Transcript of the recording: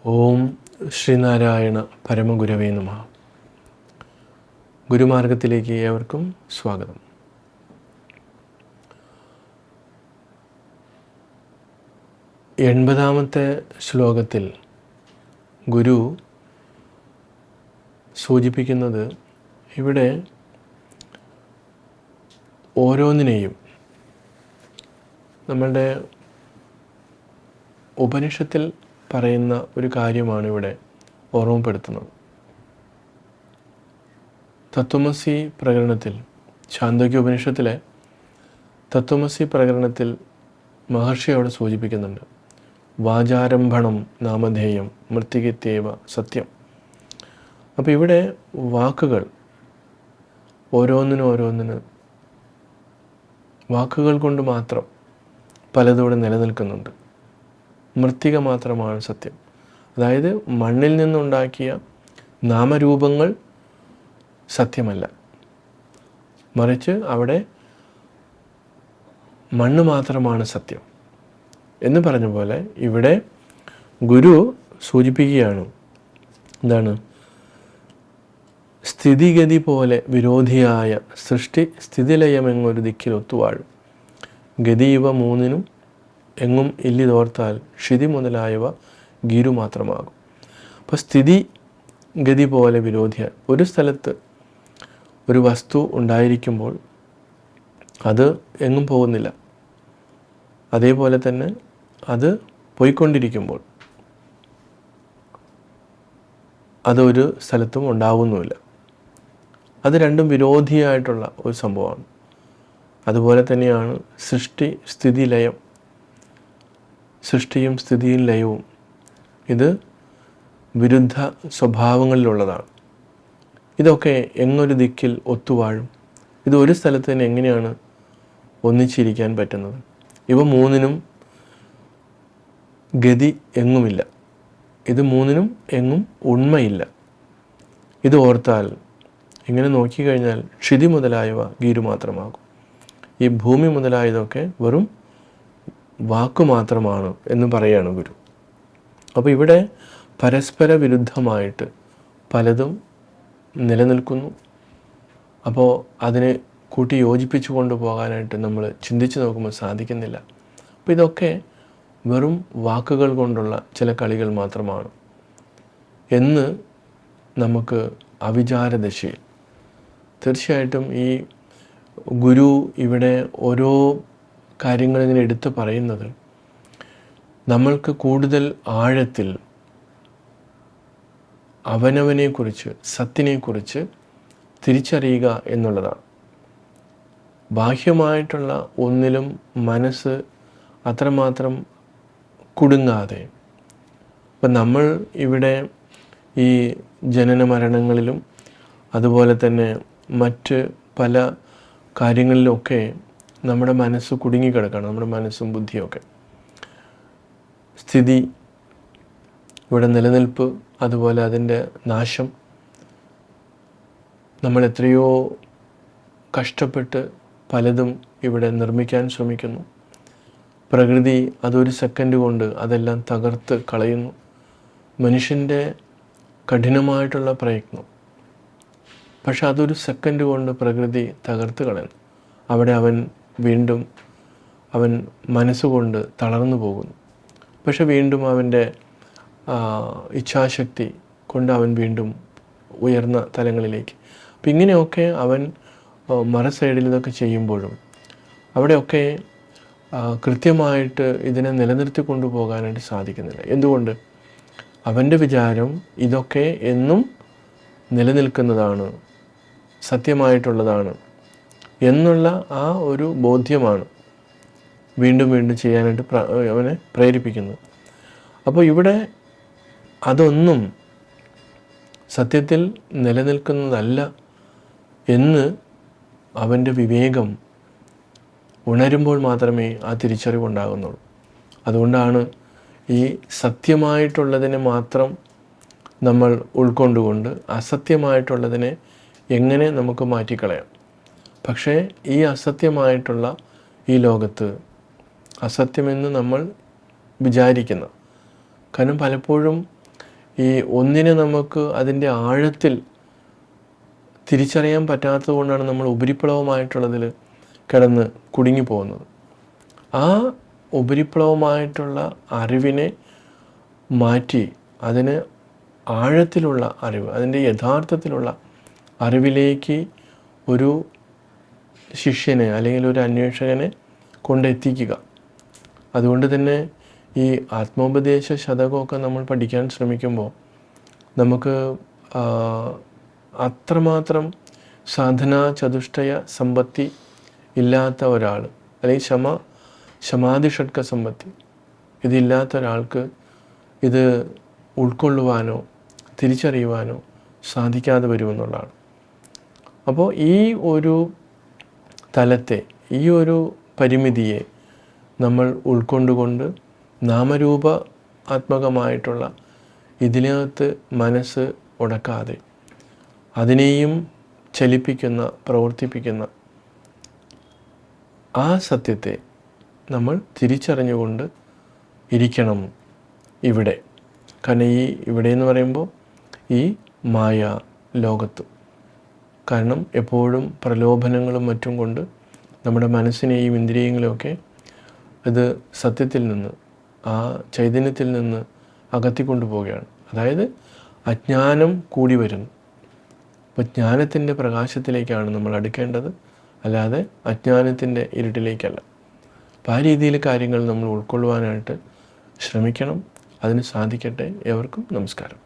ഓം ശ്രീനാരായണ പരമഗുരവേ നമഃ. ഗുരുമാർഗത്തിലേക്ക് ഏവർക്കും സ്വാഗതം. എൺപതാമത്തെ ശ്ലോകത്തിൽ ഗുരു സൂചിപ്പിക്കുന്നത് ഇവിടെ ഓരോന്നിനെയും നമ്മളുടെ ഉപനിഷത്തിൽ പറയുന്ന ഒരു കാര്യമാണ് ഇവിടെ ഓർമ്മപ്പെടുത്തുന്നത്. തത്വമസി പ്രകരണത്തിൽ, ഛാന്ദോഗ്യ ഉപനിഷത്തിലെ തത്വമസി പ്രകരണത്തിൽ മഹർഷി അവിടെ സൂചിപ്പിക്കുന്നുണ്ട്, വാചാരംഭണം നാമധേയം മൃത്തികത്യേവ സത്യം. അപ്പോൾ ഇവിടെ വാക്കുകൾ ഓരോന്നിന് വാക്കുകൾ കൊണ്ട് മാത്രം പലതോടെ നിലനിൽക്കുന്നുണ്ട്. മൃത്തിക മാത്രമാണ് സത്യം. അതായത് മണ്ണിൽ നിന്നുണ്ടാക്കിയ നാമരൂപങ്ങൾ സത്യമല്ല, മറിച്ച് അവിടെ മണ്ണ് മാത്രമാണ് സത്യം എന്ന് പറഞ്ഞ പോലെ ഇവിടെ ഗുരു സൂചിപ്പിക്കുകയാണ്. എന്താണ്? സ്ഥിതിഗതി പോലെ വിരോധിയായ സൃഷ്ടി സ്ഥിതിലയമെങ്ങൊരു ദിക്കിൽ ഒത്തുവാഴും. ഗതി ഇവ മൂന്നിനും എങ്ങും ഇല്ലിതോർത്താൽ ക്ഷിതി മുതലായവ ഗീരു മാത്രമാകും. അപ്പോൾ സ്ഥിതി ഗതി പോലെ വിരോധിയായ ഒരു സ്ഥലത്ത് ഒരു വസ്തു ഉണ്ടായിരിക്കുമ്പോൾ അത് എങ്ങും പോകുന്നില്ല, അതേപോലെ തന്നെ അത് പോയിക്കൊണ്ടിരിക്കുമ്പോൾ അതൊരു സ്ഥലത്തും ഉണ്ടാകുന്നുമില്ല. അത് രണ്ടും വിരോധിയായിട്ടുള്ള ഒരു സംഭവമാണ്. അതുപോലെ തന്നെയാണ് സൃഷ്ടി സ്ഥിതി ലയം. സൃഷ്ടിയും സ്ഥിതിയും ലയവും ഇത് വിരുദ്ധ സ്വഭാവങ്ങളിലുള്ളതാണ്. ഇതൊക്കെ എങ്ങൊരു ദിക്കിൽ ഒത്തുവാഴും. ഇത് ഒരു സ്ഥലത്ത് തന്നെ എങ്ങനെയാണ് ഒന്നിച്ചിരിക്കാൻ പറ്റുന്നത്? ഇവ മൂന്നിനും ഗതി എങ്ങുമില്ല. ഇത് മൂന്നിനും എങ്ങും ഉണ്മയില്ല. ഇത് ഓർത്താൽ, ഇങ്ങനെ നോക്കിക്കഴിഞ്ഞാൽ ക്ഷിതി മുതലായവ ഗീരു മാത്രമാകും. ഈ ഭൂമി മുതലായതൊക്കെ വെറും വാക്കു മാത്രമാണ് എന്ന് പറയുകയാണ് ഗുരു. അപ്പോൾ ഇവിടെ പരസ്പര വിരുദ്ധമായിട്ട് പലതും നിലനിൽക്കുന്നു. അപ്പോൾ അതിനെ കൂട്ടി യോജിപ്പിച്ചു കൊണ്ടുപോകാനായിട്ട് നമ്മൾ ചിന്തിച്ച് നോക്കുമ്പോൾ സാധിക്കുന്നില്ല. അപ്പോൾ ഇതൊക്കെ വെറും വാക്കുകൾ കൊണ്ടുള്ള ചില കളികൾ മാത്രമാണ് എന്ന് നമുക്ക് അവിചാരദശയിൽ തീർച്ചയായിട്ടും ഈ ഗുരു ഇവിടെ ഓരോ കാര്യങ്ങൾ ഇങ്ങനെ എടുത്തു പറയുന്നത് നമ്മൾക്ക് കൂടുതൽ ആഴത്തിൽ അവനവനെക്കുറിച്ച്, സത്തിനെക്കുറിച്ച് തിരിച്ചറിയുക എന്നുള്ളതാണ്. ബാഹ്യമായിട്ടുള്ള ഒന്നിലും മനസ്സ് അത്രമാത്രം കുടുങ്ങാതെ, ഇപ്പം നമ്മൾ ഇവിടെ ഈ ജനന മരണങ്ങളിലും അതുപോലെ തന്നെ മറ്റ് പല കാര്യങ്ങളിലൊക്കെ നമ്മുടെ മനസ്സ് കുടുങ്ങിക്കിടക്കണം. നമ്മുടെ മനസ്സും ബുദ്ധിയൊക്കെ സ്ഥിതി, ഇവിടെ നിലനിൽപ്പ്, അതുപോലെ അതിൻ്റെ നാശം. നമ്മൾ എത്രയോ കഷ്ടപ്പെട്ട് പലതും ഇവിടെ നിർമ്മിക്കാൻ ശ്രമിക്കുന്നു. പ്രകൃതി അതൊരു സെക്കൻഡ് കൊണ്ട് അതെല്ലാം തകർത്ത് കളയുന്നു. മനുഷ്യൻ്റെ കഠിനമായിട്ടുള്ള പ്രയത്നം, പക്ഷെ അതൊരു സെക്കൻഡ് കൊണ്ട് പ്രകൃതി തകർത്ത് കളയുന്നു. അവിടെ അവൻ വീണ്ടും മനസ്സുകൊണ്ട് തളർന്നു പോകുന്നു. പക്ഷെ വീണ്ടും അവൻ്റെ ഇച്ഛാശക്തി കൊണ്ട് അവൻ വീണ്ടും ഉയർന്ന തലങ്ങളിലേക്ക്. അപ്പം ഇങ്ങനെയൊക്കെ അവൻ മറു സൈഡിൽ ഇതൊക്കെ ചെയ്യുമ്പോഴും അവിടെയൊക്കെ കൃത്യമായിട്ട് ഇതിനെ നിലനിർത്തി കൊണ്ടുപോകാനായിട്ട് സാധിക്കുന്നില്ല. എന്തുകൊണ്ട്? അവൻ്റെ വിചാരം ഇതൊക്കെ എന്നും നിലനിൽക്കുന്നതാണ്, സത്യമായിട്ടുള്ളതാണ് എന്നുള്ള ആ ഒരു ബോധ്യമാണ് വീണ്ടും വീണ്ടും ചെയ്യാനായിട്ട് അവനെ പ്രേരിപ്പിക്കുന്നത്. അപ്പോൾ ഇവിടെ അതൊന്നും സത്യത്തിൽ നിലനിൽക്കുന്നതല്ല എന്ന് അവൻ്റെ വിവേകം ഉണരുമ്പോൾ മാത്രമേ ആ തിരിച്ചറിവുണ്ടാകുന്നുള്ളൂ. അതുകൊണ്ടാണ് ഈ സത്യമായിട്ടുള്ളതിനെ മാത്രം നമ്മൾ ഉൾക്കൊണ്ടുകൊണ്ട് അസത്യമായിട്ടുള്ളതിനെ എങ്ങനെ നമുക്ക് മാറ്റിക്കളയാം. പക്ഷേ ഈ അസത്യമായിട്ടുള്ള ഈ ലോകത്ത് അസത്യമെന്ന് നമ്മൾ വിചാരിക്കുന്ന, കാരണം പലപ്പോഴും ഈ ഒന്നിനെ നമുക്ക് അതിൻ്റെ ആഴത്തിൽ തിരിച്ചറിയാൻ പറ്റാത്തത് കൊണ്ടാണ് നമ്മൾ ഉപരിപ്ലവമായിട്ടുള്ളതിൽ കിടന്ന് കുടുങ്ങിപ്പോകുന്നത്. ആ ഉപരിപ്ലവമായിട്ടുള്ള അറിവിനെ മാറ്റി അതിന് ആഴത്തിലുള്ള അറിവ്, അതിൻ്റെ യഥാർത്ഥത്തിലുള്ള അറിവിലേക്ക് ഒരു ശിഷ്യനെ അല്ലെങ്കിൽ ഒരു അന്വേഷകനെ കൊണ്ടെത്തിക്കുക. അതുകൊണ്ട് തന്നെ ഈ ആത്മോപദേശ ശതകമൊക്കെ നമ്മൾ പഠിക്കാൻ ശ്രമിക്കുമ്പോൾ നമുക്ക് അത്രമാത്രം സാധനാ ചതുഷ്ടയ സമ്പത്തി ഇല്ലാത്ത ഒരാൾ, അല്ലെങ്കിൽ ശമാധിഷഡ്ക സമ്പത്തി ഇതില്ലാത്ത ഒരാൾക്ക് ഇത് ഉൾക്കൊള്ളുവാനോ തിരിച്ചറിയുവാനോ സാധിക്കാതെ വരുമെന്നുള്ളതാണ്. അപ്പോൾ ഈ ഒരു തലത്തെ, ഈ ഒരു പരിമിതിയെ നമ്മൾ ഉൾക്കൊണ്ടുകൊണ്ട് നാമരൂപ ആത്മകമായിട്ടുള്ള ഇതിനകത്ത് മനസ്സ് ഉടക്കാതെ അതിനെയും ചലിപ്പിക്കുന്ന, പ്രവർത്തിപ്പിക്കുന്ന ആ സത്യത്തെ നമ്മൾ തിരിച്ചറിഞ്ഞുകൊണ്ട് ഇരിക്കണം ഇവിടെ. കാരണം ഇവിടെ എന്ന് പറയുമ്പോൾ ഈ മായ ലോകത്ത്. കാരണം എപ്പോഴും പ്രലോഭനങ്ങളും മറ്റും കൊണ്ട് നമ്മുടെ മനസ്സിനെയും ഇന്ദ്രിയങ്ങളെയൊക്കെ ഇത് സത്യത്തിൽ നിന്ന്, ആ ചൈതന്യത്തിൽ നിന്ന് അകത്തിക്കൊണ്ടു പോവുകയാണ്. അതായത് അജ്ഞാനം കൂടി വരുന്നു. അപ്പോൾ ജ്ഞാനത്തിൻ്റെ പ്രകാശത്തിലേക്കാണ് നമ്മൾ അടുക്കേണ്ടത്, അല്ലാതെ അജ്ഞാനത്തിൻ്റെ ഇരുട്ടിലേക്കല്ല. അപ്പോൾ ആ രീതിയിൽ കാര്യങ്ങൾ നമ്മൾ ഉൾക്കൊള്ളുവാനായിട്ട് ശ്രമിക്കണം. അതിന് സാധിക്കട്ടെ. ഏവർക്കും നമസ്കാരം.